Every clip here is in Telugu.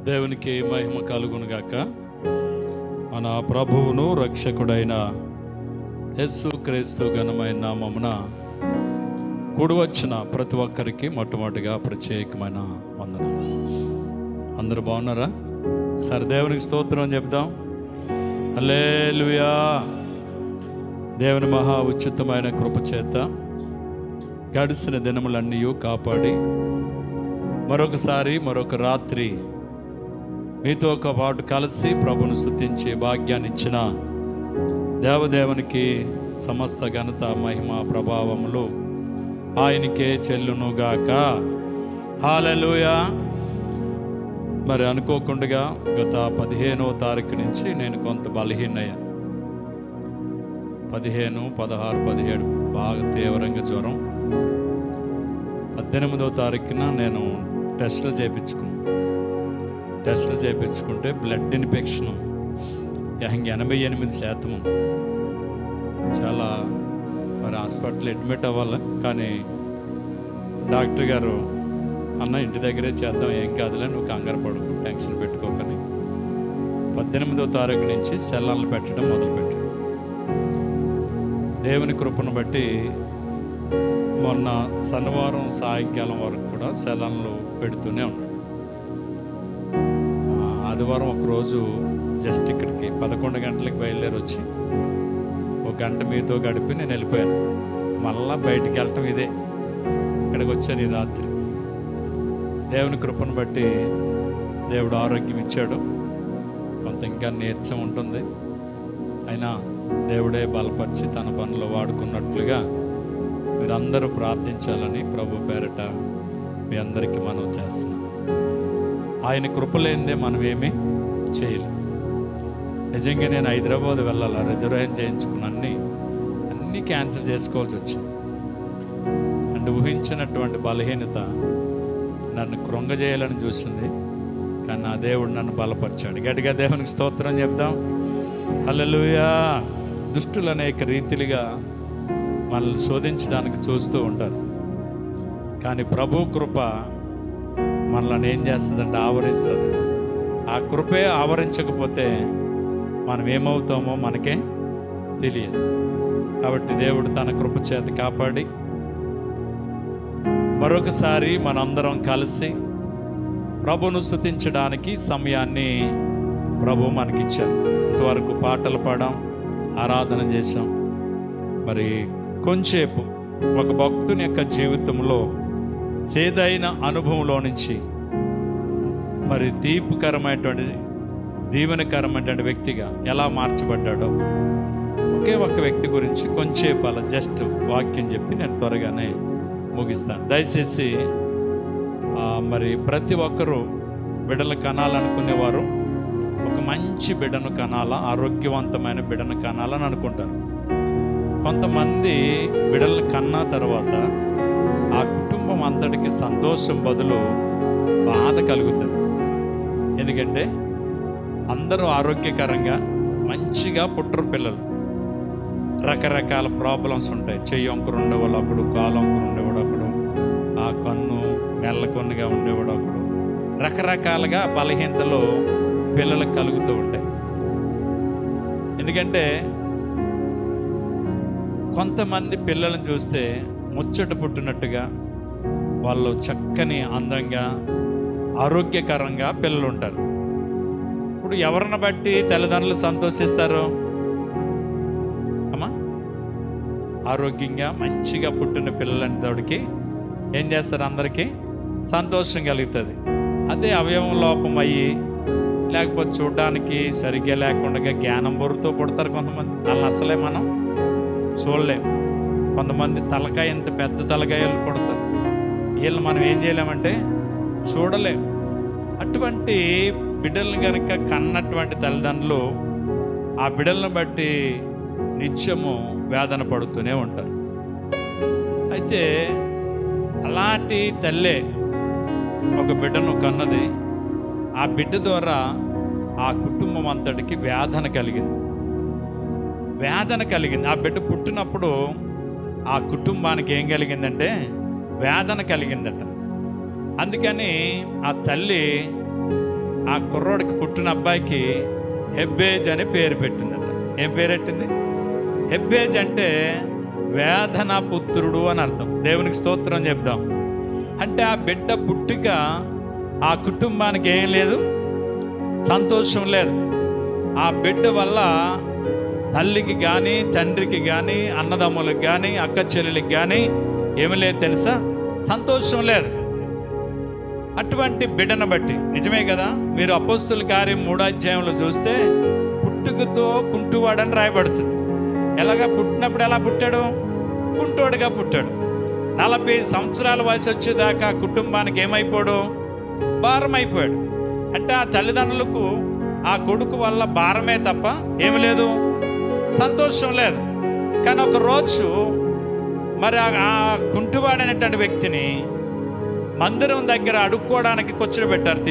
దేవునికి మహిమ కలుగునుగాక. మన ప్రభువును రక్షకుడైన యేసుక్రీస్తు ఘనమైన నామమున కూడివచ్చిన ప్రతి ఒక్కరికి మొట్టమొదటిగా ప్రత్యేకమైన వందనాలు. అందరూ బాగున్నారా? సరే, దేవునికి స్తోత్రం అని చెప్దాం. హల్లెలూయా. దేవుని మహా ఉచితమైన కృపచేత గడిచిన దినములన్నీ కాపాడి మరొక రాత్రి మీతో పాటు కలిసి ప్రభును స్తుతించి భాగ్యాన్ని ఇచ్చిన దేవదేవునికి సమస్త ఘనత మహిమ ప్రభావములు ఆయనకే చెల్లునుగాక. హల్లెలూయా. మరి అనుకోకుండా గత 15వ తారీఖు నుంచి నేను కొంత బలహీనయ్యాను. 15, 16, 17 బాగా తీవ్రంగా జ్వరం. 18వ తారీఖున నేను టెస్టులు చేయించుకుంటే బ్లడ్ ఇన్ఫెక్షన్ 88% ఉంది. చాలా మరి హాస్పిటల్ అడ్మిట్ అవ్వాలి. కానీ డాక్టర్ గారు, అన్న ఇంటి దగ్గరే చేద్దాం, ఏం కాదులే, నువ్వు కంగారు పడుకు, టెన్షన్ పెట్టుకోకని 18వ తారీఖు నుంచి సెలన్లు పెట్టడం మొదలుపెట్టాడు. దేవుని కృపను బట్టి మొన్న శనివారం సాయంకాలం వరకు కూడా సెలన్లు పెడుతూనే ఉన్నాడు. ఆదివారం ఒకరోజు జస్ట్ ఇక్కడికి 11 గంటలకు బయలుదేరి వచ్చి 1 గంట మీతో గడిపి నేను వెళ్ళిపోయాను. మళ్ళా బయటికి వెళ్ళటం ఇదే. ఇక్కడికి వచ్చాను ఈ రాత్రి. దేవుని కృపను బట్టి దేవుడు ఆరోగ్యం ఇచ్చాడు. కొంత ఇంకా నీరసం ఉంటుంది, అయినా దేవుడే బలపరిచి తన పనులు వాడుకున్నట్లుగా మీరందరూ ప్రార్థించాలని ప్రభు పేరట మీ అందరికీ మనం చేస్తున్నాం. ఆయన కృప లేనిదే మనం ఏమీ చేయలేం. నిజంగా నేను హైదరాబాద్ వెళ్ళాలా, రిజర్వేషన్ చేయించుకుని అన్నీ క్యాన్సిల్ చేసుకోవాల్సి వచ్చింది. అంటే ఊహించినటువంటి బలహీనత నన్ను కృంగజేయాలని చూసింది, కానీ నా దేవుడు నన్ను బలపరిచాడు. గట్టిగా దేవునికి స్తోత్రం చెప్దాం. హల్లెలూయా. దుష్టులు అనేక రీతిలుగా మనల్ని శోధించడానికి చూస్తూ ఉంటారు, కానీ ప్రభు కృప మనల్ని ఏం చేస్తుందంటే ఆవరిస్తుంది. ఆ కృపే ఆవరించకపోతే మనం ఏమవుతామో మనకే తెలియదు. కాబట్టి దేవుడు తన కృప చేత కాపాడి మరొకసారి మనందరం కలిసి ప్రభును స్తుతించడానికి సమయాన్ని ప్రభు మనకిచ్చారు. ఇంతవరకు పాటలు పాడాం, ఆరాధన చేశాం. మరి కొంచెంసేపు ఒక భక్తుని యొక్క జీవితంలో సేదైన అనుభవంలో నుంచి మరి దీవెనకరమైనటువంటి వ్యక్తిగా ఎలా మార్చబడ్డాడో ఒకే ఒక్క వ్యక్తి గురించి కొంచెంసేపు అలా జస్ట్ వాక్యం చెప్పి నేను త్వరగానే ముగిస్తాను. దయచేసి మరి ప్రతి ఒక్కరూ బిడ్డలు కనాలనుకునేవారు ఒక మంచి బిడ్డను కనాలా, ఆరోగ్యవంతమైన బిడ్డను కనాలని అనుకుంటారు. కొంతమంది బిడ్డలను కన్నా తర్వాత ఆ కుటుంబం అంతటికి సంతోషం బదులు బాధ కలుగుతుంది. ఎందుకంటే అందరూ ఆరోగ్యకరంగా మంచిగా పుట్టరు పిల్లలు. రకరకాల ప్రాబ్లమ్స్ ఉంటాయి. చెయ్యి వంకరు ఉండేవాడు ఒకడు, కాలు వంకరు ఉండేవాడు ఒకడు, ఆ కన్ను మెల్లకొన్నుగా ఉండేవాడు ఒకడు. రకరకాలుగా బలహీనతలు పిల్లలకు కలుగుతూ ఉంటాయి. ఎందుకంటే కొంతమంది పిల్లలను చూస్తే ముచ్చట పుట్టినట్టుగా వాళ్ళు చక్కని అందంగా ఆరోగ్యకరంగా పిల్లలు ఉంటారు. ఇప్పుడు ఎవరిని బట్టి తల్లిదండ్రులు సంతోషిస్తారు? అమ్మా, ఆరోగ్యంగా మంచిగా పుట్టిన పిల్లలంతోడికి ఏం చేస్తారు? అందరికీ సంతోషం కలుగుతుంది. అదే అవయవం లోపం అయ్యి లేకపోతే చూడడానికి సరిగ్గా లేకుండా జ్ఞానం బొరుతో పుడతారు కొంతమంది. వాళ్ళని అసలే మనం చూడలేం. కొంతమంది తలకాయ ఎంత పెద్ద తలకాయలు పుడతారు. వీళ్ళు మనం ఏం చేయలేమంటే చూడలేం. అటువంటి బిడ్డలను కనుక కన్నటువంటి తల్లిదండ్రులు ఆ బిడ్డలను బట్టి నిత్యము వేదన పడుతూనే ఉంటారు. అయితే అలాంటి తల్లే ఒక బిడ్డను కన్నది. ఆ బిడ్డ ద్వారా ఆ కుటుంబం అంతటికి వేదన కలిగింది. ఆ బిడ్డ పుట్టినప్పుడు ఆ కుటుంబానికి ఏం కలిగిందంటే వేదన కలిగిందట. అందుకని ఆ తల్లి ఆ కుర్రోడికి పుట్టిన అబ్బాయికి హెబ్బేజ్ అని పేరు పెట్టిందట. ఏం పేరు పెట్టింది? హెబ్బేజ్ అంటే వేదన పుత్రుడు అని అర్థం. దేవునికి స్తోత్రం చెప్దాం. అంటే ఆ బిడ్డ పుట్టుక ఆ కుటుంబానికి ఏం లేదు, సంతోషం లేదు. ఆ బిడ్డ వల్ల తల్లికి కానీ, తండ్రికి కానీ, అన్నదమ్ములకు కానీ, అక్క చెల్లెలకి కానీ ఏమి లేదు తెలుసా, సంతోషం లేదు. అటువంటి బిడ్డను బట్టి నిజమే కదా, మీరు అపోస్తుల కార్యం 3వ అధ్యాయంలో చూస్తే పుట్టుకతో కుంటువాడని రాయబడుతుంది. ఎలాగా పుట్టినప్పుడు ఎలా పుట్టాడు? కుంటోడుగా పుట్టాడు. 40 సంవత్సరాల వయసు వచ్చేదాకా కుటుంబానికి ఏమైపోయాడు? భారం అయిపోయాడు. అంటే ఆ తల్లిదండ్రులకు ఆ కొడుకు వల్ల భారమే తప్ప ఏమి లేదు, సంతోషం లేదు. కానీ ఒక రోజు మరి ఆ కుంటువాడనేటువంటి వ్యక్తిని మందిరం దగ్గర అడుక్కోవడానికి కూర్చోబెట్టారు.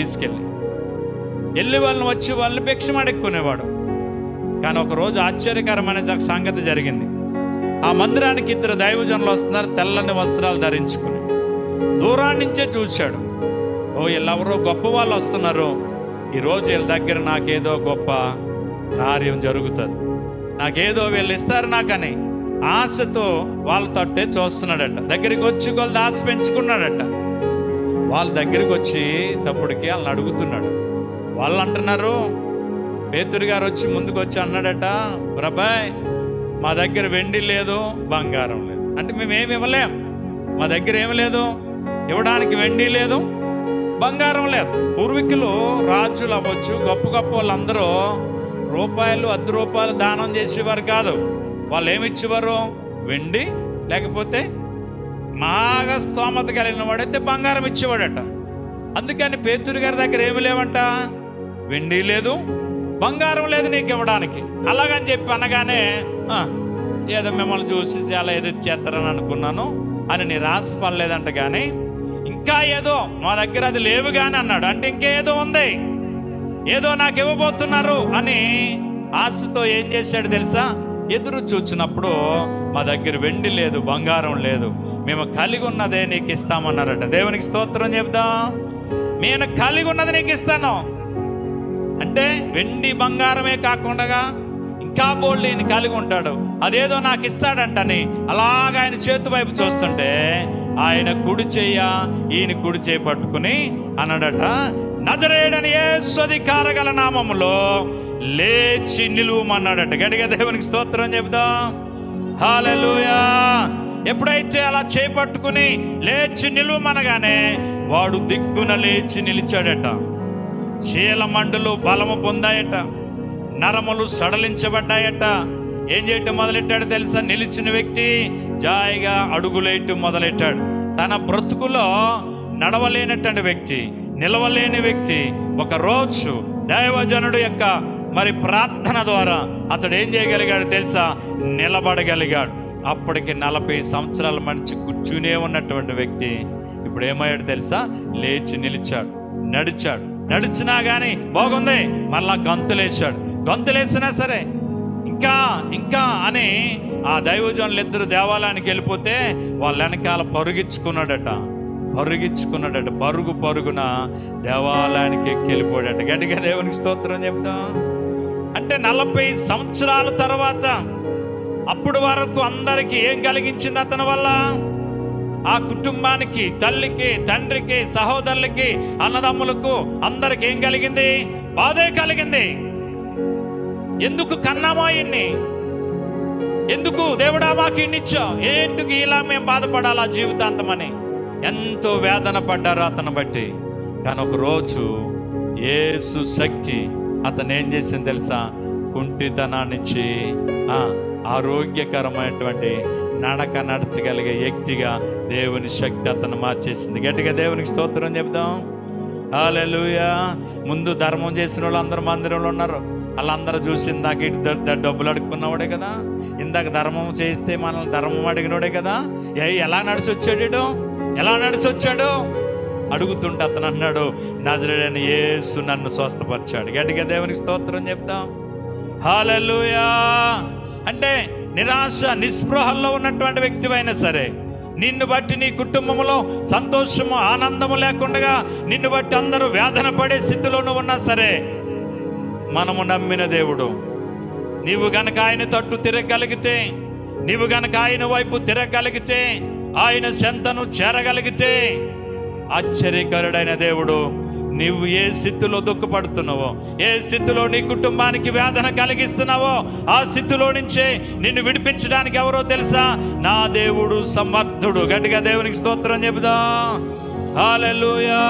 వెళ్ళి వాళ్ళని వచ్చి వాళ్ళని భిక్షం అడుక్కునేవాడు. కానీ ఒకరోజు ఆశ్చర్యకరమైన సంగతి జరిగింది. ఆ మందిరానికి 2 దైవజనులు వస్తున్నారు, తెల్లని వస్త్రాలు ధరించుకుని. దూరాన్ని నుంచే చూశాడు. ఓ వీళ్ళెవరో గొప్ప వాళ్ళు వస్తున్నారు, ఈరోజు వీళ్ళ దగ్గర నాకేదో గొప్ప కార్యం జరుగుతుంది, నాకేదో వీళ్ళు ఇస్తారు నాకని ఆశతో వాళ్ళ తట్టే చూస్తున్నాడట. దగ్గరికి వచ్చి వాళ్ళు దాసి పెంచుకున్నాడట. వాళ్ళ దగ్గరికి వచ్చి తప్పుడికి వాళ్ళని అడుగుతున్నాడు. వాళ్ళు అంటున్నారు, పేతురు గారు వచ్చి ముందుకు వచ్చి అన్నాడట, ప్రభాయ్ మా దగ్గర వెండి లేదు, బంగారం లేదు. అంటే మేమేమి ఇవ్వలేం, మా దగ్గర ఏమి లేదు, ఇవ్వడానికి వెండి లేదు, బంగారం లేదు. పూర్వీకులు రాజులు అవ్వచ్చు, గొప్ప గొప్ప వాళ్ళందరూ రూపాయలు 10 రూపాయలు దానం చేసేవారు కాదు. వాళ్ళు ఏమి ఇచ్చేవారు? వెండి, లేకపోతే బాగా స్తోమత కలిగిన వాడైతే బంగారం ఇచ్చేవాడట. అందుకని పేతురు గారి దగ్గర ఏమి లేవంట, వెండి లేదు, బంగారం లేదు నీకు ఇవ్వడానికి. అలాగని చెప్పి అనగానే ఏదో మిమ్మల్ని చూసి అలా ఏదో చేస్తారని అనుకున్నాను అని నిరాశ పడలేదంట. కానీ ఇంకా ఏదో మా దగ్గర అది లేవు కానీ అన్నాడు. అంటే ఇంకేదో ఉంది, ఏదో నాకు ఇవ్వబోతున్నారు అని ఆశతో ఏం చేశాడు తెలుసా, ఎదురు చూచినప్పుడు మా దగ్గర వెండి లేదు, బంగారం లేదు, మేము కలిగి ఉన్నదే నీకు ఇస్తామన్నారట. దేవునికి స్తోత్రం చెప్దాం. నేను కలిగి ఉన్నది నీకు ఇస్తాను అంటే వెండి బంగారమే కాకుండా ఇంకా బోల్డ్ ఈయన కలిగి ఉంటాడు, అదేదో నాకు ఇస్తాడంటని అలాగ ఆయన చేతి వైపు చూస్తుంటే ఆయన కుడి చెయ్య ఈయన కుడి చేయి పట్టుకుని అన్నాడట, నజరేయుడైన యేసు అధికార గల నామములో లేచి నిలువమన్నాడట. గట్టిగా దేవునికి స్తోత్రం చెప్దాం. హల్లెలూయా. ఎప్పుడైతే అలా చేపట్టుకుని లేచి నిలువమనగానే వాడు దిగ్గున లేచి నిలిచాడట. శీలమండులు బలము పొందాయట, నరములు సడలించబడ్డాయట. ఏం చేయటం మొదలెట్టాడు తెలుసా? నిలిచిన వ్యక్తి జాయిగా అడుగులేయటం మొదలెట్టాడు. తన బ్రతుకులో నడవలేనటువంటి వ్యక్తి, నిలవలేని వ్యక్తి ఒక రోజు దైవజనుడు యొక్క మరి ప్రార్థన ద్వారా అతడు ఏం చేయగలిగాడు తెలుసా? నిలబడగలిగాడు. అప్పటికి 40 సంవత్సరాల మనిషి కూర్చునే ఉన్నటువంటి వ్యక్తి ఇప్పుడు ఏమయ్యాడు తెలుసా? లేచి నిలిచాడు, నడిచాడు. నడిచినా కానీ బాగుంది, మళ్ళా గంతులేశాడు. గంతులేసినా సరే ఇంకా ఇంకా అని ఆ దైవజనులు 2 దేవాలయానికి వెళ్ళిపోతే వాళ్ళ వెనకాల పరుగిచ్చుకున్నాడట. పరుగున దేవాలయానికి వెళ్ళిపోయాడట. గట్టిగా దేవునికి స్తోత్రం చెప్తాం. అంటే 40 సంవత్సరాల తర్వాత అప్పుడు వరకు అందరికీ ఏం కలిగించింది అతని వల్ల? ఆ కుటుంబానికి, తల్లికి, తండ్రికి, సహోదరులకి, అన్నదమ్ములకు అందరికి ఏం కలిగింది? బాధే కలిగింది. ఎందుకు కన్నామా ఇన్ని? ఎందుకు దేవుడా మాకు ఇన్నిచ్చావు? ఎందుకు ఇలా మేము బాధపడాలా జీవితాంతమని ఎంతో వేదన పడ్డారు అతను బట్టి. కానీ ఒక రోజు యేసు శక్తి అతను ఏం చేసింది తెలుసా? కుంటితనాన్నిచ్చి ఆరోగ్యకరమైనటువంటి నడక నడచగలిగే వ్యక్తిగా దేవుని శక్తి అతను మార్చేసింది. గట్టిగా దేవునికి స్తోత్రం చెప్దాం. హల్లెలూయా. ముందు ధర్మం చేసిన వాళ్ళు అందరూ మందిరంలో ఉన్నారు. వాళ్ళందరూ చూసి ఇందాక ఇటు డబ్బులు అడుక్కున్నవాడే కదా, ఇందాక ధర్మం చేస్తే మనల్ని ధర్మం అడిగినోడే కదా, ఎలా నడిచి వచ్చాడు అడుగుతుంటే అతను అన్నాడు, నజరేయుడైన యేసు నన్ను స్వస్థపరిచాడు. గట్టిగా దేవునికి స్తోత్రం చెప్తాం. హల్లెలూయా. అంటే నిరాశ నిస్పృహల్లో ఉన్నటువంటి వ్యక్తివైనా సరే, నిన్ను బట్టి నీ కుటుంబంలో సంతోషము ఆనందము లేకుండా నిన్ను బట్టి అందరూ వేదన పడే స్థితిలోనూ ఉన్నా సరే, మనము నమ్మిన దేవుడు, నీవు గనక ఆయన తట్టు తిరగగలిగితే, నీవు గనక ఆయన వైపు తిరగగలిగితే, ఆయన చెంతను చేరగలిగితే, ఆశ్చర్యకరుడైన దేవుడు, నీవు ఏ స్థితిలో దుఃఖపడుతున్నావో, ఏ స్థితిలో నీ కుటుంబానికి వేదన కలిగిస్తున్నావో, ఆ స్థితిలో నుంచే నిన్ను విడిపించడానికి ఎవరో తెలుసా? నా దేవుడు సమర్థుడు. గట్టిగా దేవునికి స్తోత్రం చెబుదా. హల్లెలూయా.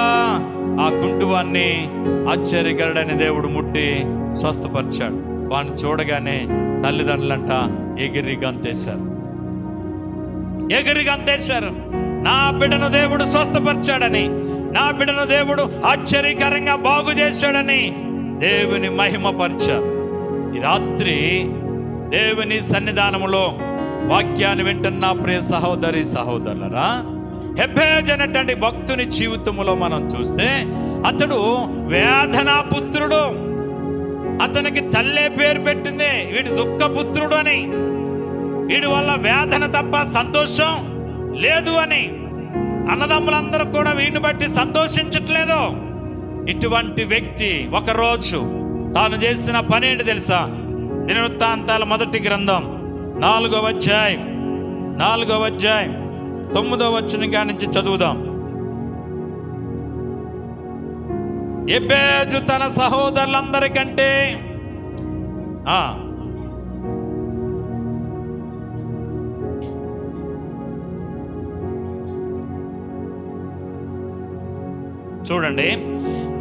ఆ కుంటువాన్ని ఆశ్చర్యకరుడైన దేవుడు ముట్టి స్వస్థపరిచాడు. వాడిని చూడగానే తల్లిదండ్రులంట ఎగిరి గంతేశారు. నా బిడ్డను దేవుడు స్వస్థపరిచాడని, నా బిడ్డను దేవుడు ఆశ్చర్యకరంగా బాగు చేశాడని దేవుని మహిమపరిచారు. ఈ రాత్రి దేవుని సన్నిధానములో వాక్యాన్ని వింటున్న ప్రియ సహోదరి సహోదరులరా, హెబేజు అనేటువంటి భక్తుని జీవితంలో మనం చూస్తే, అతడు వేదనాపుత్రుడు. అతనికి తల్లే పేరు పెట్టింది వీడు దుఃఖపుత్రుడు అని. వీడి వల్ల వేదన తప్ప సంతోషం లేదు అని. అన్నదమ్ములందరూ కూడా వీడిని బట్టి సంతోషించట్లేదు. ఇటువంటి వ్యక్తి ఒకరోజు తాను చేసిన పని ఏంటి తెలుసా? దినవృత్తాంతాల మొదటి గ్రంథం 4వ అధ్యాయం 9వ వచనం నుంచి చదువుదాం. హెబేజు తన సహోదరులందరికంటే చూడండి,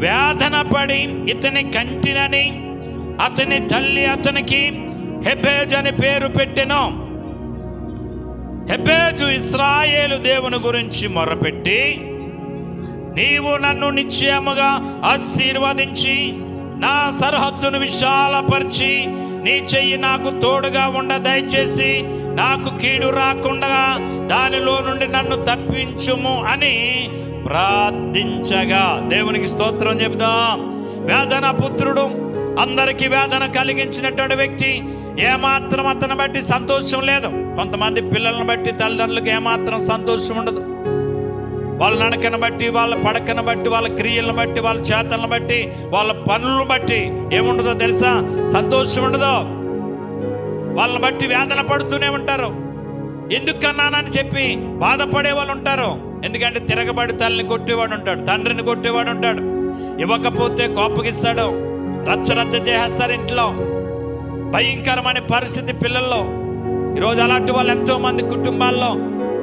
వేదన పడి ఇతని కంటినని అతని తల్లి అతనికి హెబేజు అని పేరు పెట్టెను. హెబేజు ఇశ్రాయేలు దేవుని గురించి మొరపెట్టి, నీవు నన్ను నిశ్చయముగా ఆశీర్వదించి నా సరిహద్దును విశాలపరిచి నీ చెయ్యి నాకు తోడుగా ఉండ దయచేసి నాకు కీడు రాకుండా దానిలో నుండి నన్ను తప్పించుము అని ప్రార్థించగా. దేవునికి స్తోత్రం చెబుదాం. వేదన పుత్రుడు, అందరికీ వేదన కలిగించినటువంటి వ్యక్తి. ఏమాత్రం అతను బట్టి సంతోషం లేదు. కొంతమంది పిల్లలను బట్టి తల్లిదండ్రులకు ఏమాత్రం సంతోషం ఉండదు. వాళ్ళ నడకను బట్టి, వాళ్ళ పడకను బట్టి, వాళ్ళ క్రియలను బట్టి, వాళ్ళ చేతలను బట్టి, వాళ్ళ పనులను బట్టి ఏముండదో తెలుసా? సంతోషం ఉండదు. వాళ్ళని బట్టి వేదన పడుతూనే ఉంటారు. ఎందుకన్నానని చెప్పి బాధపడే వాళ్ళు ఉంటారు. ఎందుకంటే తిరగబడి తల్లిని కొట్టేవాడు ఉంటాడు, తండ్రిని కొట్టేవాడు ఉంటాడు. ఇవ్వకపోతే కోపగిస్తాడు, రచ్చ చేస్తారు ఇంట్లో. భయంకరమైన పరిస్థితి పిల్లల్లో. ఈరోజు అలాంటి వాళ్ళు ఎంతో మంది కుటుంబాల్లో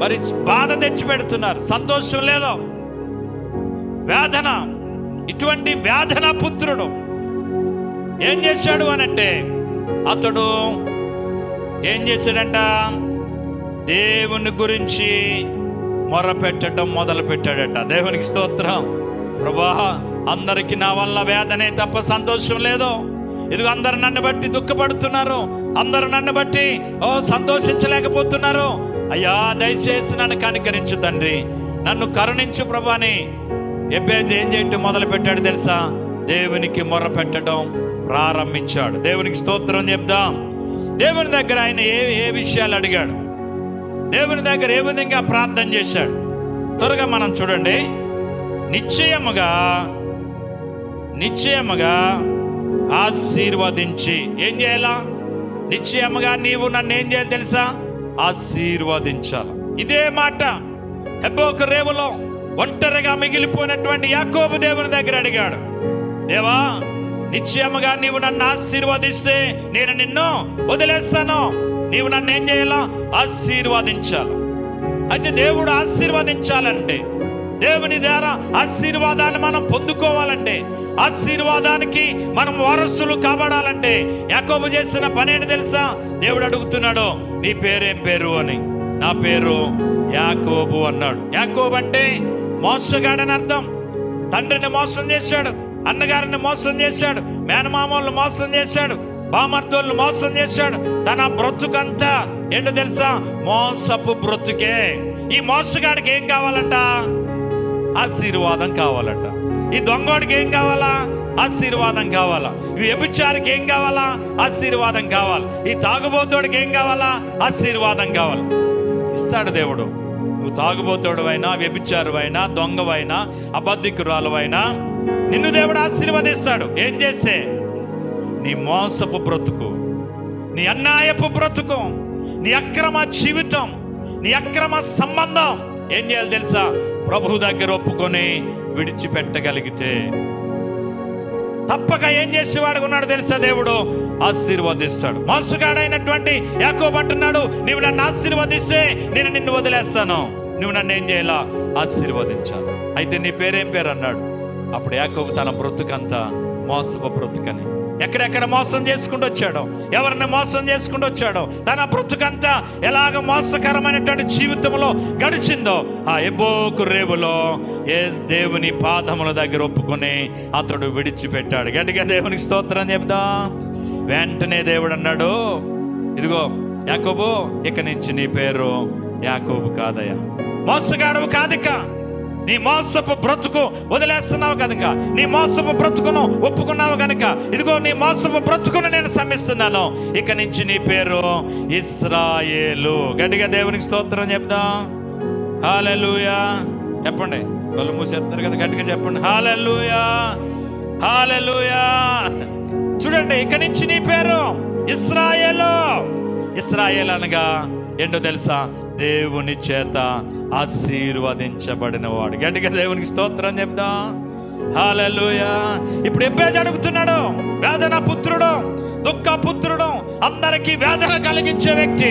మరి బాధ తెచ్చి పెడుతున్నారు. సంతోషం లేదు, వేదన. ఇటువంటి వేదన పుత్రుడు ఏం చేశాడు అనంటే, అతడు ఏం చేశాడంట? దేవుని గురించి మొరపెట్టడం మొదలు పెట్టాడట. దేవునికి స్తోత్రం. ప్రభా, అందరికీ నా వల్ల వేదనే తప్ప సంతోషం లేదు. ఇదిగో అందరు నన్ను బట్టి దుఃఖపడుతున్నారు, అందరూ నన్ను బట్టి సంతోషించలేకపోతున్నారు. అయ్యా, దయచేసి నన్ను కనికరించు తండ్రి, నన్ను కరుణించు ప్రభాని. హెబేజు ఏం చేయటం మొదలు పెట్టాడు తెలుసా? దేవునికి మొర్ర పెట్టడం ప్రారంభించాడు. దేవునికి స్తోత్రం చెప్దాం. దేవుని దగ్గర ఆయన ఏ విషయాలు అడిగాడు, దేవుని దగ్గర ఏ విధంగా ప్రార్థన చేశాడు, త్వరగా మనం చూడండి. నిశ్చయముగా ఆశీర్వదించి ఏం చేయాలా? నిశ్చయముగా నీవు నన్ను ఏం చేయాలి తెలుసా? ఆశీర్వదించాలి. ఇదే మాట హెబ్రోను రేవులో ఒంటరిగా మిగిలిపోయినటువంటి యాకోబు దేవుని దగ్గర అడిగాడు. దేవా, నిశ్చయముగా నీవు నన్ను ఆశీర్వదిస్తే నేను నిన్ను వదిలేస్తాను. నీవు నన్ను ఏం చేయాలా? ఆశీర్వదించాలి. అయితే దేవుడు ఆశీర్వదించాలంటే, దేవుని ద్వారా ఆశీర్వాదాన్ని మనం పొందుకోవాలంటే, ఆశీర్వాదానికి మనం వారసులు కాబడాలంటే యాకోబు చేసిన పని ఏంటి తెలుసా? దేవుడు అడుగుతున్నాడు, నీ పేరేం పేరు అని. నా పేరు యాకోబు అన్నాడు. యాకోబు అంటే మోసగాడని అర్థం. తండ్రిని మోసం చేశాడు, అన్నగారిని మోసం చేశాడు, మేనమామల్ని మోసం చేశాడు, బామర్దోళ్ళు మోసం చేశాడు. తన బ్రతుకంతా ఏంటో తెలుసా? మోసపు బ్రతుకే. ఈ మోసగాడికి ఏం కావాలంట? ఆశీర్వాదం కావాలంట. ఈ దొంగోడికి ఏం కావాలా? ఆశీర్వాదం కావాలా. ఈ వ్యభిచారికి ఏం కావాలా? ఆశీర్వాదం కావాలి. ఈ తాగుబోతోడికి ఏం కావాలా? ఆశీర్వాదం కావాలి. ఇస్తాడు దేవుడు. నువ్వు తాగుబోతుడవైనా, వ్యభిచారువైనా, దొంగవైనా, అబద్ధికురాలువైనా నిన్ను దేవుడు ఆశీర్వదిస్తాడు. ఏం చేస్తే? నీ మోసపు బ్రతుకు, నీ అన్యాయపు బ్రతుకు, నీ అక్రమ జీవితం, నీ అక్రమ సంబంధం ఏం చేయాలి తెలుసా? ప్రభువు దగ్గర ఒప్పుకొని విడిచిపెట్టగలిగితే తప్పక ఏం చేసేవాడు ఉన్నాడు తెలుసా? దేవుడు ఆశీర్వదిస్తాడు. మోసగాడైనటువంటి యాకోబు అంటున్నాడు, నీవు నన్ను ఆశీర్వదిస్తే నేను నిన్ను వదిలేస్తాను. నువ్వు నన్ను ఏం చేయాలా? ఆశీర్వదించాలి. అయితే నీ పేరేం పేరు అన్నాడు. అప్పుడు యాకోబు తన బ్రతుకంతా మోసపు బ్రతుకని, ఎక్కడెక్కడ మోసం చేసుకుంటూ వచ్చాడో, ఎవరిని మోసం చేసుకుంటూ వచ్చాడో, తన బ్రతుకంతా ఎలాగ మోసకరమైనటువంటి జీవితంలో గడిచిందో ఆ ఎబ్బోకు రేవులో ఏ దేవుని పాదముల దగ్గర ఒప్పుకొని అతడు విడిచిపెట్టాడు. గట్టిగా దేవునికి స్తోత్రం చెప్దాం. వెంటనే దేవుడు అన్నాడు, ఇదిగో యాకోబు, ఇక నుంచి నీ పేరు యాకోబు కాదయ్యా, మోసగాడవు కాదిక. నీ మోసపు బ్రతుకు వదిలేస్తున్నావు కనుక, నీ మోసపు బ్రతుకును ఒప్పుకున్నావు కనుక, ఇదిగో నీ మోసపు బ్రతుకును నేను సమ్మిస్తున్నాను. ఇక నుంచి నీ పేరు ఇశ్రాయేలు. గట్టిగా దేవునికి స్తోత్రం చెప్దాం. హల్లెలూయా చెప్పండి. వాళ్ళు మూసేస్తున్నారు కదా, గట్టిగా చెప్పండి. హల్లెలూయా, హల్లెలూయా. చూడండి, ఇక నుంచి నీ పేరు ఇశ్రాయేలు. ఇశ్రాయేలు అనగా ఏంటో తెలుసా? దేవుని చేత ఆశీర్వదించబడిన వాడు. గట్టిగా దేవునికి స్తోత్రం చెప్దాం. హల్లెలూయా. ఇప్పుడు ఎబ్బేజు అడుగుతున్నాడు, వేదన పుత్రుడు, దుఃఖ పుత్రుడు, అందరికీ వేదన కలిగించే వ్యక్తి.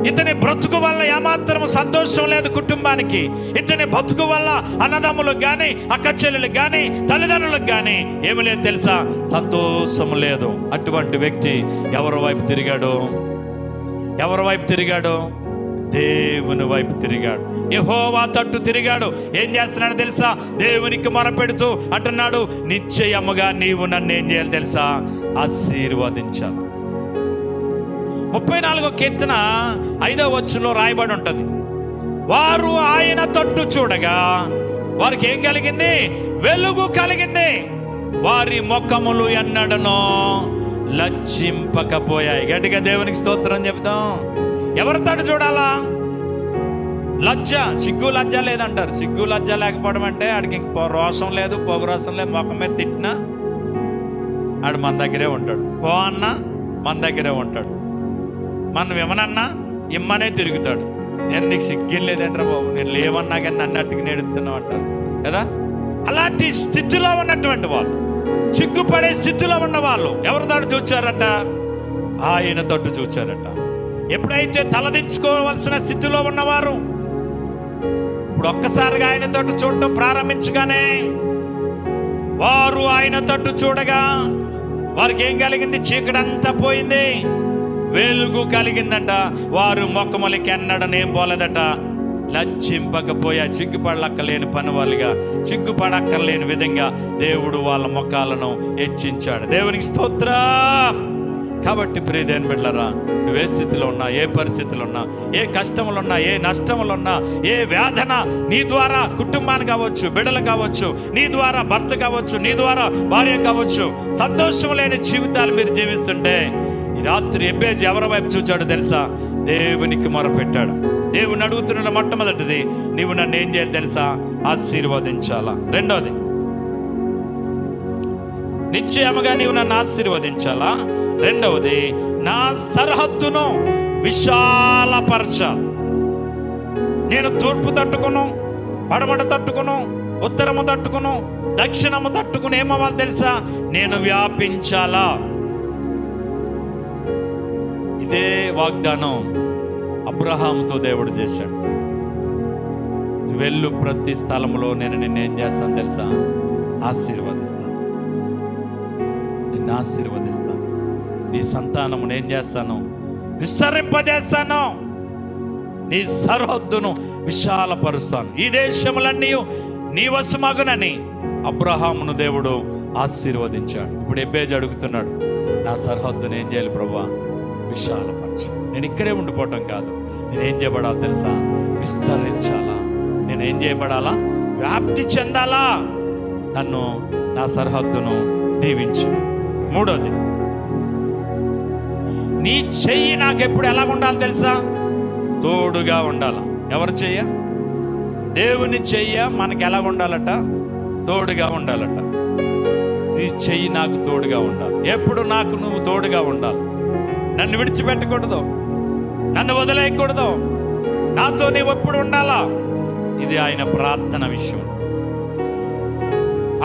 ఇతని బ్రతుకు వల్ల ఏమాత్రము సంతోషం లేదు కుటుంబానికి. ఇతని బ్రతుకు వల్ల అన్నదమ్ములకు కానీ, అక్క చెల్లెలకు కానీ, తల్లిదండ్రులకు కానీ ఏమి లేదు తెలుసా? సంతోషం లేదు. అటువంటి వ్యక్తి ఎవరి వైపు తిరిగాడు? ఎవరి వైపు తిరిగాడు? దేవుని వైపు తిరిగాడు. యెహోవా తట్టు తిరిగాడు. ఏం చేస్తున్నాడు తెలుసా? దేవునికి మొరపెడుతూ అంటున్నాడు, నిశ్చయముగా నీవు నన్ను ఏం చేయాలి తెలుసా? ఆశీర్వదించాలి. 34వ కీర్తన 5వ వచనంలో రాయబడి ఉంటుంది, వారు ఆయన తట్టు చూడగా వారికి ఏం కలిగింది? వెలుగు కలిగింది. వారి ముఖములు ఎన్నడనో లజ్జింపకపోయాయి. గట్టిగా దేవునికి స్తోత్రం చెప్తాం. ఎవరి తట్టు చూడాలా? లజ్జ, సిగ్గు లజ్జ లేదంటారు. సిగ్గు లజ్జ లేకపోవడం అంటే ఆడికి రోషం లేదు, పొగ రోషం లేదు. ముఖం మీద తిట్టినా ఆడు మన దగ్గరే ఉంటాడు. పో అన్నా మన దగ్గరే ఉంటాడు. మనం ఏమనన్నా ఇమ్మనే తిరుగుతాడు. నేను నీకు సిగ్గేం లేదంటారా బాబు, నేను లేవన్నా కానీ నన్ను అట్టుకు నెడుతున్నావు అంటారు కదా. అలాంటి స్థితిలో ఉన్నటువంటి వాళ్ళు, సిగ్గుపడే స్థితిలో ఉన్న వాళ్ళు ఎవరి తట్టు చూచారట? ఆయన తట్టు చూచారట. ఎప్పుడైతే తలదించుకోవాల్సిన స్థితిలో ఉన్నవారు ఇప్పుడు ఒక్కసారిగా ఆయన తట్టు చూడటం ప్రారంభించగానే వారు ఆయన తట్టు చూడగా వారికి ఏం కలిగింది? చీకటంతా పోయింది, వెలుగు కలిగిందంట. వారు మొక్కమలికి ఎన్నడనేం పోలేదట. లజ్జింపకపోయా, సిగ్గుపడక్కలేని పని వాళ్ళుగా, సిగ్గుపడక్కర్లేని విధంగా దేవుడు వాళ్ళ మొక్కలను హెచ్చించాడు. దేవునికి స్తోత్రం. కాబట్టి ప్రియదేని బిడ్డలారా, నువ్వు ఏ స్థితిలో ఉన్నా, ఏ పరిస్థితులు ఉన్నా, ఏ కష్టములు ఉన్నా, ఏ నష్టములు ఉన్నా, ఏ వేదన నీ ద్వారా కుటుంబానికి కావచ్చు, బిడ్డలు కావచ్చు, నీ ద్వారా భర్త కావచ్చు, నీ ద్వారా భార్య కావచ్చు, సంతోషం లేని జీవితాలు మీరు జీవిస్తుంటే ఈ రాత్రి ఎబ్బేజు ఎవరి వైపు చూచాడో తెలుసా? దేవునికి మొరపెట్టాడు. దేవుని అడుగుతున్న మొట్టమొదటిది, నీవు నన్ను ఏం చేయాలి తెలుసా? ఆశీర్వదించాలా. రెండోది, నిశ్చయముగా నీవు నన్ను ఆశీర్వదించాలా. రెండవది, నా సరిహద్దును విశాలపరచాలి. నేను తూర్పు తట్టుకును, పడమట తట్టుకును, ఉత్తరము తట్టుకును, దక్షిణము తట్టుకుని ఏమవ్వాలి తెలుసా? నేను వ్యాపించాలా. ఇదే వాగ్దానం అబ్రహాముతో దేవుడు చేశాడు. వెళ్ళు ప్రతి స్థలంలో నేను నిన్నేం చేస్తాను తెలుసా? ఆశీర్వదిస్తాను. నిన్ను ఆశీర్వదిస్తాను. నీ సంతానము నేను చేస్తాను? విస్తరింపజేస్తాను. నీ సరిహద్దును విశాలపరుస్తాను. ఈ దేశములన్నీ నీ వశమగునని అబ్రహామును దేవుడు ఆశీర్వదించాడు. ఇప్పుడు ఎబ్బేజు అడుగుతున్నాడు, నా సరిహద్దును ఏం చేయాలి ప్రభువా? విశాలపరచు. నేను ఇక్కడే ఉండిపోవటం కాదు, నేనేం చేయబడాలి తెలుసా? విస్తరించాలా. నేనేం చేయబడాలా? వ్యాప్తి చెందాలా. నన్ను, నా సరిహద్దును దీవించు. మూడోది, నీ చెయ్యి నాకు ఎప్పుడు ఎలా ఉండాలి తెలుసా? తోడుగా ఉండాల. ఎవరు చెయ్య? దేవుని చెయ్య మనకి ఎలా ఉండాలట? తోడుగా ఉండాలట. నీ చెయ్యి నాకు తోడుగా ఉండాలి. ఎప్పుడు నాకు నువ్వు తోడుగా ఉండాలి. నన్ను విడిచిపెట్టకూడదు, నన్ను వదిలేయకూడదు, నాతో నీవు ఎప్పుడు ఉండాలా. ఇది ఆయన ప్రార్థన విషయం.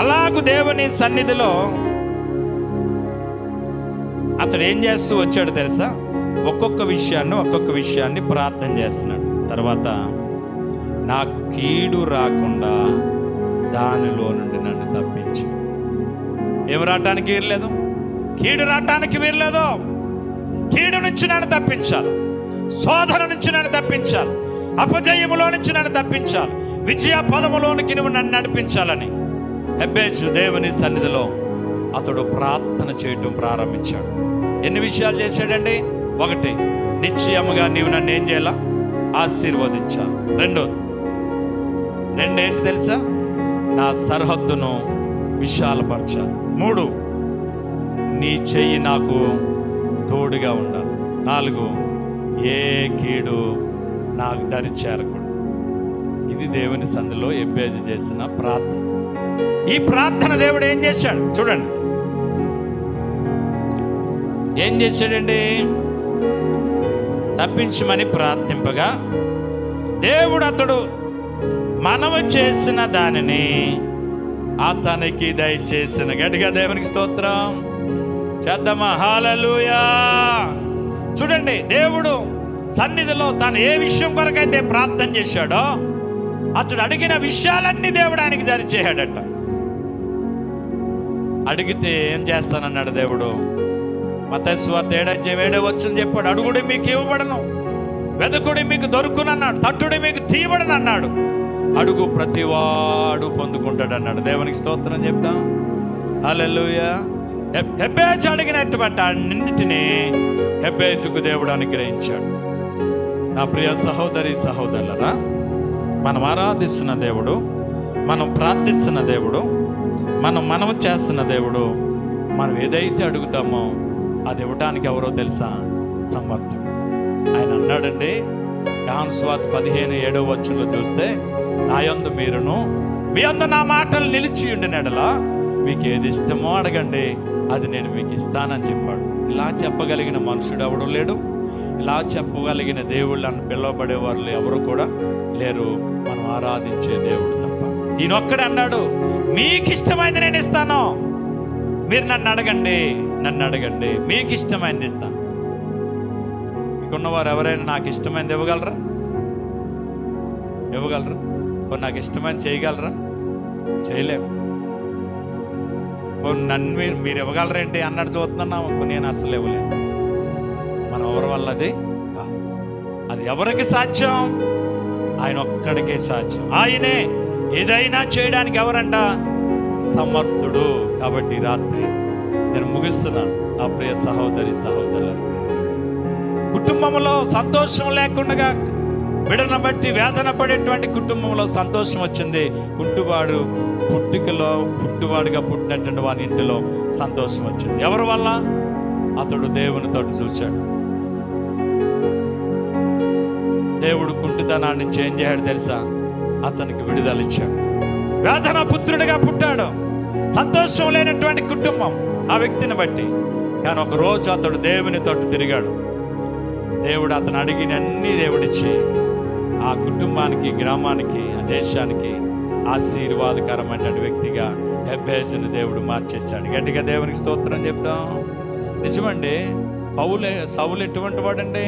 అలాగూ దేవుని సన్నిధిలో అతడు ఏం చేస్తూ వచ్చాడు తెలుసా? ఒక్కొక్క విషయాన్ని ప్రార్థన చేస్తున్నాడు. తర్వాత నాకు కీడు రాకుండా దానిలో నుండి నన్ను తప్పించు. ఏం రావటానికి వీరలేదు? కీడు రావటానికి వీరలేదు. కీడు నుంచి నన్ను తప్పించాలి, శోధన నుంచి నన్ను తప్పించాలి, అపజయములో నుంచి నన్ను తప్పించాలి, విజయ పదములోనికి నువ్వు నన్ను నడిపించాలని హెబెజు దేవుని సన్నిధిలో అతడు ప్రార్థన చేయటం ప్రారంభించాడు. ఎన్ని విషయాలు చేశాడండి? ఒకటి, నిశ్చయముగా నీవు నన్ను ఏం చేయాలా? ఆశీర్వదించాలి. రెండేంటి తెలుసా? నా సరిహద్దును విశాలపరచాలి. 3, నీ చెయ్యి నాకు తోడుగా ఉండాలి. 4, ఏ కీడు నాకు దరి చేరకూడదు. ఇది దేవుని సన్నిధిలో ఎబ్బేజు చేసిన ప్రార్థన. ఈ ప్రార్థన దేవుడు ఏం చేశాడు చూడండి. ఏం చేశాడండి? తప్పించమని ప్రార్థింపగా దేవుడు అతడు మనము చేసిన దానిని అతనికి దయచేసిన. గట్టిగా దేవునికి స్తోత్రం చేద్దామా? హల్లెలూయా. చూడండి, దేవుడు సన్నిధిలో తాను ఏ విషయం కొరకైతే ప్రార్థన చేశాడో అతడు అడిగిన విషయాలన్నీ దేవుడు ఆయనకి జరిచేశాడట. అడిగితే ఏం చేస్తానన్నాడు దేవుడు? మత్తయి సువార్త 7:7 చెప్పాడు, అడుగుడి మీకు ఇవ్వబడను, వెదకుడి మీకు దొరుకునన్నాడు, తట్టుడి మీకు తీయబడను అన్నాడు. అడుగు ప్రతివాడు పొందుకుంటాడు అన్నాడు. దేవునికి స్తోత్రం చెప్తాం. హల్లెలూయా. హెబెజు అడిగినటువంటి అన్నింటినీ హెబెజుకు దేవుడు అనుగ్రహించాడు. నా ప్రియ సహోదరి సహోదరులరా, మనం ఆరాధిస్తున్న దేవుడు, మనం ప్రార్థిస్తున్న దేవుడు, మనం చేస్తున్న దేవుడు, మనం ఏదైతే అడుగుతామో అది ఇవ్వడానికి ఎవరో తెలుసా? సమర్థుడు. ఆయన అన్నాడండి, యోహాను సువార్త 15:7 చూస్తే, నా యందు మీరును మీ యందు నా మాటలు నిలిచి ఉండిన యెడల మీకు ఏది ఇష్టమో అడగండి, అది నేను మీకు ఇస్తానని చెప్పాడు. ఇలా చెప్పగలిగిన మనుషుడు ఎవడు లేడు. ఇలా చెప్పగలిగిన దేవుళ్ళని పిలువబడేవాళ్ళు ఎవరు కూడా లేరు, మనం ఆరాధించే దేవుడు తప్ప. ఈయనొక్కడే అన్నాడు, మీకు ఇష్టమైంది నేను ఇస్తాను, మీరు నన్ను అడగండి, మీకు ఇష్టమైంది ఇస్తాను. మీకున్నవారు ఎవరైనా నాకు ఇష్టమైంది ఇవ్వగలరా? నాకు ఇష్టమైంది చేయగలరా? చేయలేము. నన్ను మీరు ఇవ్వగలరేంటి అన్నాడు చూస్తున్నాం. నేను అసలు ఇవ్వలేను. మన ఎవరి వల్ల అది కాదు. అది ఎవరికి సాధ్యం? ఆయన ఒక్కడికే సాధ్యం. ఆయనే ఏదైనా చేయడానికి ఎవరంట? సమర్థుడు. కాబట్టి రాత్రి నేను ముగిస్తున్నాను. నా ప్రియ సహోదరి సహోదరులు, కుటుంబంలో సంతోషం లేకుండా బిడన బట్టి వేదన పడేటువంటి కుటుంబంలో సంతోషం వచ్చింది. పుట్టువాడిగా పుట్టినటువంటి వాని ఇంటిలో సంతోషం వచ్చింది. ఎవరి వల్ల? అతడు దేవునితో చూచాడు. దేవుడు కుంటితనాన్ని నుంచి ఏం చేశాడు తెలుసా? అతనికి విడుదల ఇచ్చాడు. వేదన పుత్రుడిగా పుట్టాడు. సంతోషం లేనటువంటి కుటుంబం ఆ వ్యక్తిని బట్టి. కానీ ఒక రోజు అతడు దేవునితో తిరిగాడు. దేవుడు అతను అడిగిన అన్ని దేవుడిచ్చి ఆ కుటుంబానికి, గ్రామానికి, ఆ దేశానికి ఆశీర్వాదకరమైన వ్యక్తిగా హెబెజును దేవుడు మార్చేశాడు. గట్టిగా దేవునికి స్తోత్రం చెప్తాం. నిజమండి. సౌలు ఎటువంటి వాడండి?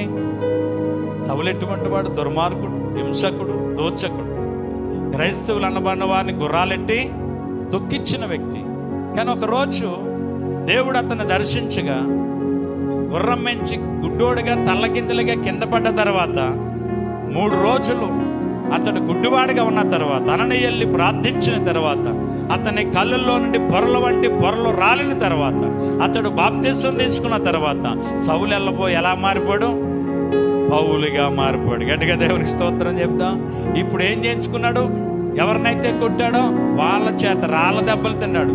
సౌలు ఎటువంటి వాడు? దుర్మార్గుడు, హింసకుడు, దోచకుడు. క్రైస్తవులు అన్నబడిన వారిని గుర్రాలెట్టి తొక్కిచ్చిన వ్యక్తి. కానీ ఒకరోజు దేవుడు అతను దర్శించగా, గుర్రం మెంచి గుడ్డోడుగా తల్లకిందులుగా కింద పడ్డ తర్వాత 3 రోజులు అతడు గుడ్డివాడిగా ఉన్న తర్వాత, అననీయల్లి ప్రార్థించిన తర్వాత, అతని కళ్ళల్లో నుండి పొరల వంటి పొరలు రాలిన తర్వాత, అతడు బాప్తిసం తీసుకున్న తర్వాత సౌలు ఎలా మారిపోయాడు? పౌలుగా మారిపోయాడు. గట్టిగా దేవునికి స్తోత్రం చెప్దాం. ఇప్పుడు ఏం చేయించుకున్నాడు? ఎవరినైతే కొట్టాడో వాళ్ళ చేత రాళ్ళ దెబ్బలు తిన్నాడు,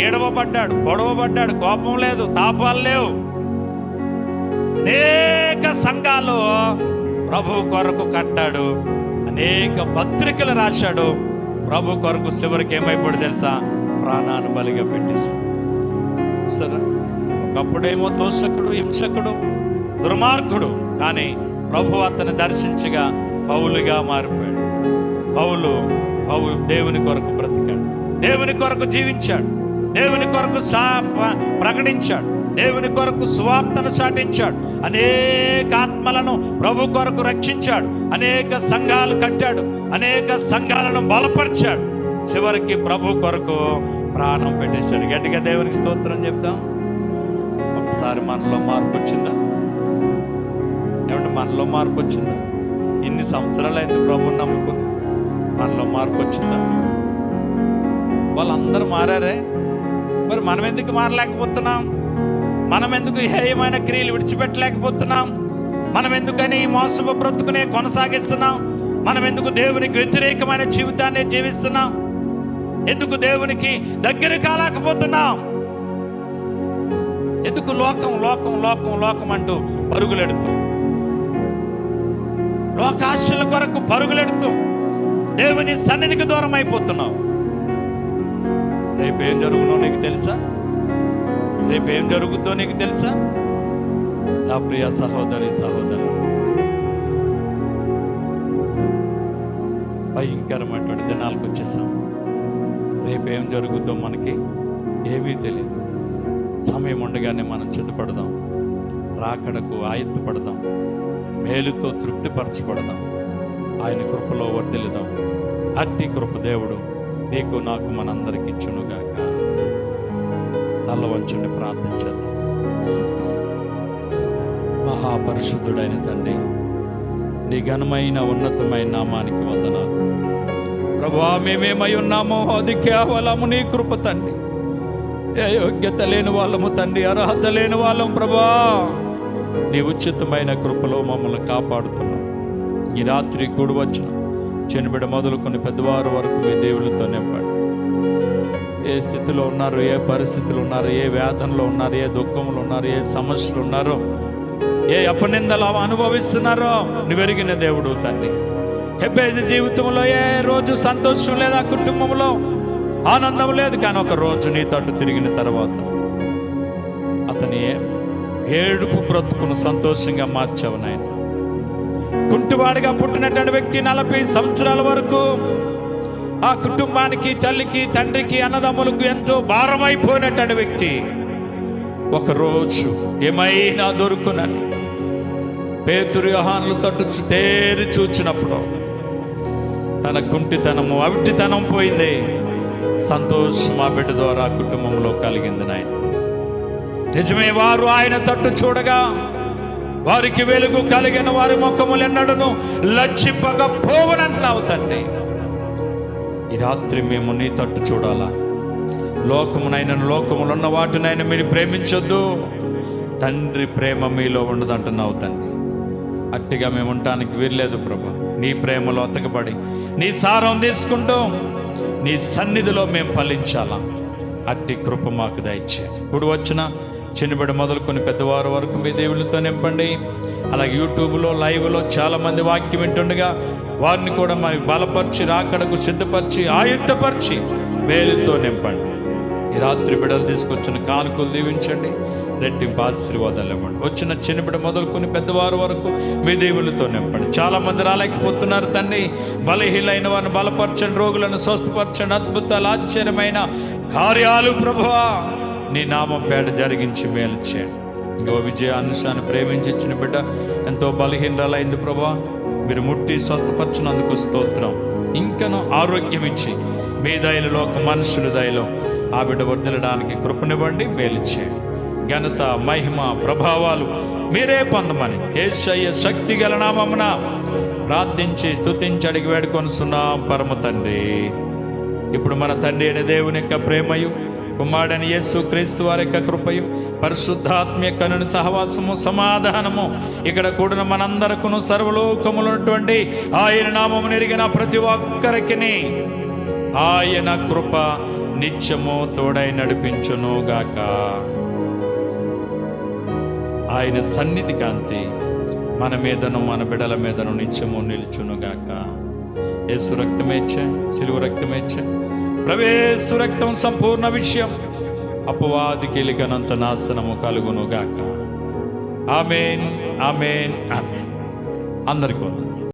ఏడవబడ్డాడు, గొడవబడ్డాడు. కోపం లేదు, తాపాలు లేవు. అనేక సంఘాలు ప్రభు కొరకు కట్టాడు, అనేక పత్రికలు రాశాడు. ప్రభు కొరకు చివరికి ఏమైపోయాడు తెలుసా? ప్రాణాన్ని బలిగా పెట్టేశాడు. సరే, ఒకప్పుడేమో దోషకుడు, హింసకుడు, దుర్మార్గుడు, కానీ ప్రభు అతన్ని దర్శించగా పౌలుగా మారిపోయాడు. పౌలు దేవుని కొరకు బ్రతికాడు, దేవుని కొరకు జీవించాడు, దేవుని కొరకు ప్రకటించాడు, దేవుని కొరకు సువార్తను చాటించాడు, అనేక ఆత్మలను ప్రభు కొరకు రక్షించాడు, అనేక సంఘాలు కట్టాడు, అనేక సంఘాలను బలపరిచాడు. చివరికి ప్రభు కొరకు ప్రాణం పెట్టేశాడు. గట్టిగా దేవునికి స్తోత్రం చెప్తాం. ఒకసారి మనలో మార్పు వచ్చిందా? ఏమంటే మనలో మార్పు వచ్చిందా? ఇన్ని సంవత్సరాలు అయింది ప్రభుని నమ్ముకుని, మనలో మార్పు వచ్చిందా? వాళ్ళందరూ మారారే, మరి మనం ఎందుకు మారలేకపోతున్నాం? మనం ఎందుకు హేయమైన క్రియలు విడిచిపెట్టలేకపోతున్నాం? మనం ఎందుకని మోసపు బ్రతుకునే కొనసాగిస్తున్నాం? మనం ఎందుకు దేవునికి వ్యతిరేకమైన జీవితాన్ని జీవిస్తున్నాం? ఎందుకు దేవునికి దగ్గర కాలేకపోతున్నాం? ఎందుకు లోకం లోకం లోకం లోకం అంటూ పరుగులెడుతూ, లోకాశల కొరకు పరుగులెడుతూ దేవుని సన్నిధికి దూరం అయిపోతున్నావు. రేపేం జరుగునో నీకు తెలుసా? రేపేం జరుగుద్దో నీకు తెలుసా? నా ప్రియ సహోదరి సహోదరు, భయంకరమైనటువంటి దినాలకు వచ్చేసాం. రేపేం జరుగుద్దో మనకి ఏమీ తెలియదు. సమయం ఉండగానే మనం చిత్తపడదాం, రాకడకు ఆయత్తపడదాం, మేలుతో తృప్తిపరచబడదాం, ఆయన కృపలో వర్ధిల్లుదాం. అట్టి కృప దేవుడు నీకు నాకు మనందరికి ఇచ్చునుగాక. తల్ల వంచండి, ప్రార్థన చేద్దాం. మహాపరిశుద్ధుడైన తండ్రి, నీ ఘనమైన ఉన్నతమైన నామానికి వందనాలు ప్రభువా. మేమేమై ఉన్నామో అది కేవలము నీ కృప తండ్రి. ఏ యోగ్యత లేని వాళ్ళము తండ్రి, అర్హత లేని వాళ్ళం ప్రభువా. నీ ఉచితమైన కృపలో మమ్మల్ని కాపాడుతున్నాం. ఈ రాత్రి కూడి వచ్చిన చిన్నబిడ్డ మొదలుకొని పెద్దవారు వరకు మీ దేవుళ్ళతో నింపండి. ఏ స్థితిలో ఉన్నారు, ఏ పరిస్థితులు ఉన్నారు, ఏ వేదనలో ఉన్నారు, ఏ దుఃఖంలో ఉన్నారు, ఏ సమస్యలు ఉన్నారో, ఏ అపనిందలు అనుభవిస్తున్నారో నువ్వెరిగిన దేవుడు తండ్రి. హెబేజు జీవితంలో ఏ రోజు సంతోషం లేదు, ఆ కుటుంబంలో ఆనందం లేదు, కానీ ఒక రోజు నీ తట్టు తిరిగిన తర్వాత అతని ఏడుపు బ్రతుకును సంతోషంగా మార్చావు నాయన. కుంటివాడిగా పుట్టినటువంటి వ్యక్తి 40 సంవత్సరాల వరకు ఆ కుటుంబానికి, తల్లికి, తండ్రికి, అన్నదమ్ములకు ఎంతో భారమైపోయినటువంటి వ్యక్తి ఒకరోజు ఏమైనా దొరుకునని పేతురు యోహానుల తట్టు తేరి చూచినప్పుడు తన కుంటితనము, అవిటితనం పోయింది. సంతోషం ఆ బిడ్డ ద్వారా కుటుంబంలో కలిగింది నాయన. నిజమే, వారు ఆయన తట్టు చూడగా వారికి వెలుగు కలిగిన వారి ముఖములు ఎన్నడను లజ్జింపకపోవునంటున్నావు తండ్రి. ఈ రాత్రి మేము నీ తట్టు చూడాలా? లోకమునైనా లోకములో ఉన్న వాటినైనా మీరు ప్రేమించొద్దు తండ్రి, ప్రేమ మీలో ఉండదంటున్నావు తండ్రి. అట్టిగా మేము ఉండటానికి వీల్లేదు ప్రభా. నీ ప్రేమలో అతకబడి నీ సారం తీసుకుంటూ నీ సన్నిధిలో మేము ఫలించాలా. అట్టి కృప మాకు దయచే. ఇప్పుడు వచ్చిన చిన్నబిడ్డ మొదలుకొని పెద్దవారు వరకు మీ దేవుళ్ళతో నింపండి. అలాగే యూట్యూబ్లో లైవ్లో చాలామంది వాక్యం వింటుండగా వారిని కూడా మరి బలపరిచి, రాకడకు సిద్ధపరిచి, ఆయుత్తపరిచి మేలుతో నింపండి. ఈ రాత్రి బిడ్డలు తీసుకొచ్చిన కానుకలు దీవించండి, రెట్టింపు ఆశీర్వాదాలు ఇవ్వండి. వచ్చిన చిన్నబిడ్డ మొదలుకొని పెద్దవారు వరకు మీ దేవుళ్ళతో నింపండి. చాలామంది రాలేకపోతున్నారు తండ్రి. బలహీనైన వారిని బలపరచండి, రోగులను స్వస్థపరచండి. అద్భుతాలు, ఆశ్చర్యమైన కార్యాలు ప్రభువా నీ నామం పేట జరిగించి మేలు చేయండి. ఇంకో విజయ అనుషాన్ని ప్రేమించి ఇచ్చిన బిడ్డ ఎంతో బలహీనరాలైంది ప్రభా. మీరు ముట్టి స్వస్థపరిచినందుకు స్తోత్రం. ఇంకను ఆరోగ్యం ఇచ్చి మీ దయలో, ఒక మనుషుల దయలో ఆ బిడ్డ వర్ధిల్లడానికి కృపనివ్వండి, మేలు చేయండి. ఘనత, మహిమ, ప్రభావాలు మీరే పొందమని యేసయ్య శక్తి గల నామమున ప్రార్థించి స్తుతించి అడిగి వేడుకొనుచున్నాం పరమ తండ్రి. ఇప్పుడు మన తండ్రి అయిన దేవుని యొక్క ప్రేమయు, కుమారుడైన యేసు క్రీస్తు వారి యొక్క కృపయు, పరిశుద్ధాత్మ కనుని సహవాసము, సమాధానము ఇక్కడ కూడిన మనందరకును సర్వలోకములటువంటి ఆయన నామమును ఎరిగిన ప్రతి ఒక్కరికి ఆయన కృప నిత్యము తోడై నడిపించును గాక. ఆయన సన్నిధి కాంతి మన మీదను మన బిడల మీదను నిత్యము నిలుచును గాక. యేసు రక్తమే ఇచ్చా, సిలువ రక్తమే ఇచ్చా. ప్రవేశు రక్తం సంపూర్ణ విషయం, అపవాదికి ఎలికనంత నాశనము కలుగునుగాక. ఆమేన్, ఆమేన్, ఆమేన్. అందరికీ వందనాలు.